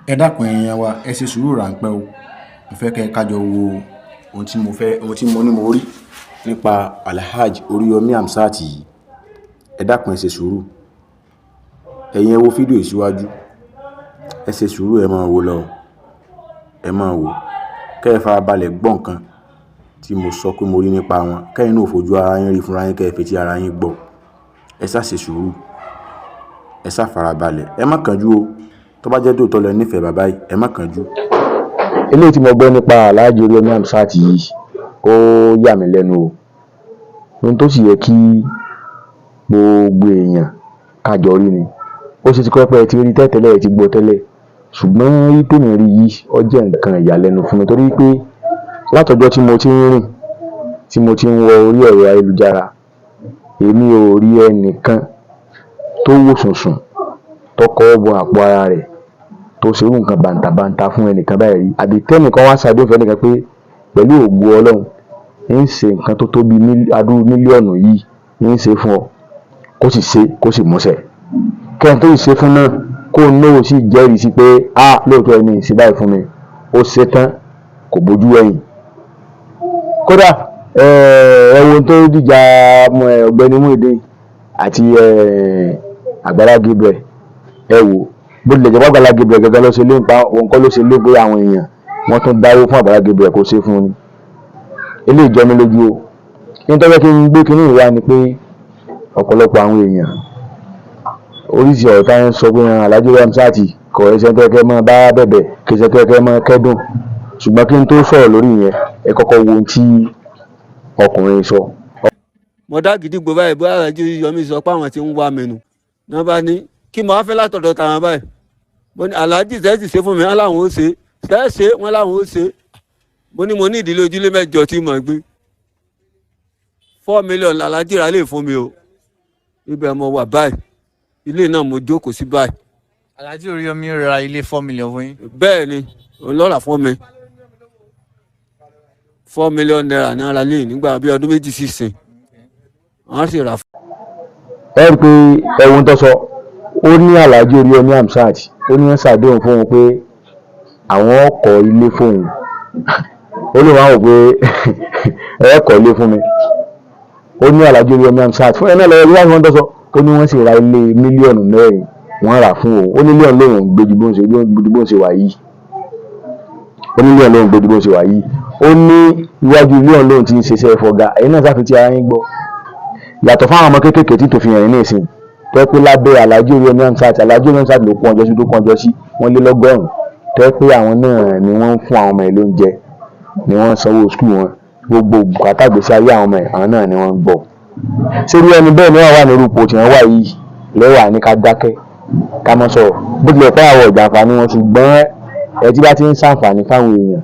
Ẹ dákun ẹ̀yin èèyàn wa, ẹ ṣe sùúrù ráńpẹ́ o. Mo fẹ́ kẹ́ ká jọ wo ohun tí mo ní mo rí nípa Alhaji Oríyọmí Hamzat yìí. Ẹ dákun ẹ ṣe sùúrù. Ẹ̀yin ẹ wo fídíò yìí síwájú. Ẹ ṣe sùúrù, ẹ máa wò lọ. Ẹ máa wò. Kẹ́ ẹ farabalẹ̀ gbọ́ nǹkan tí mo sọ pé mo rí nípa wọn. Kẹ́yin náà fojú ara yín rí fúnra yín, kẹ́ ẹ fetí ara yín gbọ́. Ẹ ṣá ṣe sùúrù. Ẹ ṣá farabalẹ̀. Ẹ má kánjú o. Tó bá jẹ́ tòótọ́ lẹ nífẹ̀ẹ́ bàbá yìí, ẹ má kánjú. Eléyìí tí mo gbọ́ nípa Alhaji Oríyọmí Hamzat yìí, ó yà mí lẹ́nu o. Ohun tó sì yẹ kí gbogbo èèyàn kájọ rí ni. Ó ṣe ti kọ́ pé ẹ ti rí tẹ́tẹ́lẹ̀, ẹ ti gbọ́ tẹ́lẹ̀. Ṣùgbọ́n rí tèmi rí yìí, ó jẹ́ nǹkan ìyàlẹ́nu fún mi torí pé látọjọ́ tí mo ti ń rìn, tí mo ti ń wọ orí ẹ̀rọ ayélujára, èmi ò rí ẹnìkan tó wò sùnsùn, tó kọ́ bọ àpò ara rẹ̀, tó ṣe irú nǹkan bàǹtàbàǹtà fún ẹnìkan báyìí rí. Àbí tẹ́nìkan wá ṣàdéhùn fún ẹnìkan pé pẹ̀lú ògo Ọlọ́run ń ṣe nǹkan tó tó bí adúrú mílíọ̀nù yìí ń ṣe fún ọ, kó sì ṣe, kó sì múṣẹ. Kẹ́hìn tó sì ṣe fún náà, kó náà sì jẹ́rìí sí pé lóòótọ́ ẹni ìṣe báyìí fún mi, ó ṣe tán, kò bójú ẹ̀yìn. Kódà ẹ̀wọ̀n tó dìjà ọ̀gbẹ́ni Muyideen àti Agbala Gabriel, ẹ wò bó tilẹ̀ jẹ́ pé Agbala Gabriel gẹ́gẹ́ ló ṣe lé nípa òun kọ́ ló ṣe lé pé àwọn èèyàn wọ́n tún dáwó fún Agbala Gabriel kó ṣe fún un ni. Eléyìí jọ mí lójú o. Nítorí kí n gbé kinní ìwà ni pé ọ̀pọ̀lọpọ̀ àwọn èèyàn oríṣi ọ̀rọ̀ táwọn sọ pé Alhaji Oríyọmí Hamzat kò ẹsẹ̀ kẹ́kẹ́ mọ́ bá bẹ̀bẹ̀, kẹsẹ̀ kẹ́kẹ́ mọ́ kẹ́dùn. Ṣùgbọ́n kí n tó sọ̀rọ̀ lórí yẹn, ẹ kọ́kọ́ wo ohun tí ọkùnrin sọ. Mo dá gidigbo báyìí bó Alhaji Oríyọmí sọ pé àwọn ti ń wá mẹ́nu. Náà bá ní kí mo wá fẹ́ látọ̀dọ̀ tàwọn báyìí. Mo ní Alhaji sẹ́ẹ̀sì ṣe fún mi, wọ́n láwọn ó ṣe. Sẹ́ẹ̀sì wọ́n láwọn ó ṣe. Mo ní ìdílé ojúlé mẹ́jọ tí mo gbé. 4 million Alhaji rà lè fún mi o. Ibẹ̀ mo wà báyìí. Ilé náà mo jókòó sí báyìí. Alhaji Oríyọmí ra ilé 4 million fún yín. Bẹ́ẹ̀ ni, òun ló rà fún mi. 4 million naira ní ara lé nígbà bí ọdún méjì sísìn. Wọ́n sì rà fún. Ẹ rí i pé ẹ̀wọ̀n tó sọ, ó ní Alhaji Oríyọmí Hamzat, ó ní wọ́n ṣàdéhùn fún òun pé àwọn ọkọ̀ ilé fóun. Ó lè máa wò pé ẹ kọ́ ilé fún mi. Ó ní Alhaji Oríyọmí Hamzat fún ẹ náà lọ́wọ́ ìwádìí wọn tó sọ, ó ní wọ́n sì ra ilé mílíọ̀nù 4 wọ́n rà fún òun. Ó ní mílíọ̀nù lóun gbé ju bó ń ṣe wà yìí. Ó ní mílíọ̀nù lóun gbé ju bó ń ṣe wà yìí. Ó ní iwájú mílíọ̀nù lóun ti ń ṣiṣẹ́ fọ̀gá. Ẹ̀yin náà sáfi ti ara yín gbọ́. Yàtọ̀ fáwọn ọmọ kéékèèké tí tó fi hàn yín ní ìsìn. Tẹ́ pé lábẹ́ Alhaji Oríyọmí Hamzat, Alhaji Oríyọmí Hamzat ló kún ọjọ́ sí, wọ́n lé lọ́gọ́rùn-ún. Tẹ́ pé àwọn náà ni wọ́n ń fún àwọn ọmọ ẹ̀ lóúnjẹ, ni wọ́n ń sanwó skul wọn. Gbogbo bùkátà gbèsè ayé àwọn ọmọ ẹ̀, àwọn náà ni wọ́n ń gbọ́. Ṣé bí ẹni bẹ́ẹ̀ ni wọ́n wà ní orúkọ tí wọ́n wà yìí lẹ́wà ní ká dákẹ́, ká mọ́ sọ̀rọ̀. Bó tilẹ̀ pé àwọn ọ̀gbà àǹfààní wọn, ṣùgbọ́n ẹ tí bá ti ń ṣàǹfààní fáwọn èèyàn,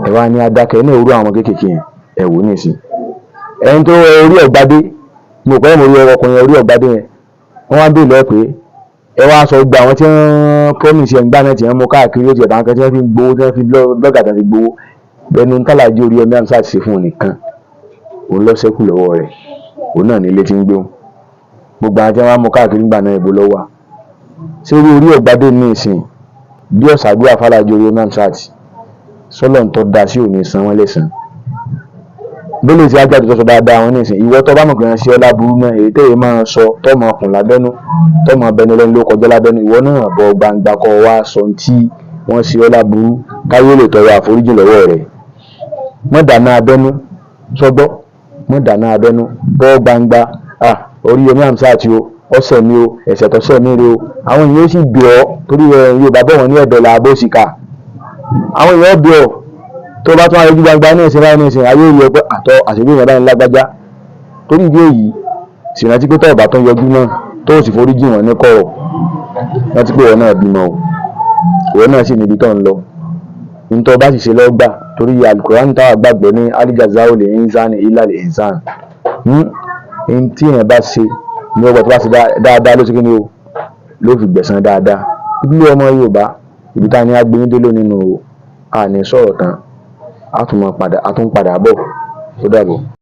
ẹ wá ní adákẹ́ ní òru àwọn kéékèèké yẹn, ẹ wò ní ìsìn. Ẹni tó orí ọ̀gbádé, mo pẹ́ mo rí ọkùnrin orí ọ̀gbádé yẹn, wọ́n wá bèèrè lọ́ọ̀ pé ẹ wá sọ gba àwọn tí wọ́n promise ẹ̀ ń gbà náà tí wọ́n mú káàkiri ó ti ẹ̀ta nǹkan tí wọ́n fi ń gbowó, tí wọ́n fi blọ́gà tí wọ́n fi gbowó. Bẹ́ẹ̀ni ń Alhaji Oríyọmí Hamzat ṣe fún òun nìkan, òun lọ sẹ́kù lọ́wọ́ rẹ̀, òun náà ní ilé tí ń gbé wọn. Gbogbo àwọn tí wọ́n mú káàkiri ńgbà náà ìbò lọ́wọ́. Ṣé orí ọ̀gbádé ní ìsìn bí ọ̀sàdúrà fún Alhaji Oríyọmí Hamzat sọ́lọ̀ ń tọ́ da sí òní san wọ́n lẹ́sàn. Bẹ́ẹ̀ni tí ajáde tó sọ dáadáa wọn ní ìsìn, ìwọ tó bá mọ̀ pé wọ́n ṣe ọ́ láburú náà, èyí tẹ́yẹ máa sọ tọ́mọ ọkùn lábẹ́nú, tọ́mọ abẹnú lẹ́nu ló kọjá lábẹ́nú, ìwọ náà bọ̀ gbangba kọ́ wá sọ tí wọ́n ṣe ọ́ láburú káyé lè tọrọ àforíjì lọ́wọ́ rẹ̀. Mọ́ dáná abẹ́nú sọ́gbọ́, mọ́ dáná abẹ́nú bọ́ gbangba. Oríyọmí Hamzat o, ọ̀sẹ̀ mi o, ẹ̀sẹ̀ tọ́sẹ̀ mi rè o. Àwọn èèyàn sì bì ọ́ torí Yorùbá bọ̀ wọ́n ní ẹ̀bẹ̀ là bó ṣìkà. Àwọn èèyàn bì ọ́ tó bá tún ayé ojú gbangba ní ìsìn báyìí ní ìsìn ayé ìyẹn pé àṣírí ìyẹn báyìí lágbájá. Torí ìdí èyí sì rántí pé tọ́ọ̀bà tó ń yọjú náà tó sì forí jì wọ́n ní kọ̀rọ̀. Rántí pé ìwọ náà bímọ o, ìwọ náà sì níbi tó ń lọ. Nítorí bá sì ṣe lọ́gbà torí Al-Qur'an táwa gbàgbọ́ ní al-jazā'u lil-insāni illā al-insān. Ẹni tí èèyàn bá ṣe ní ọgbà tó bá ṣe dáadáa ló ṣe kí ni o ló fi gbẹ̀san dáadáa. Ibi ọmọ Yorùbá ibi tá ní agbẹ́yìn dé lónìí nù o, a ní sọ̀rọ̀ tán, a tún padà bọ̀, ó dàbọ̀.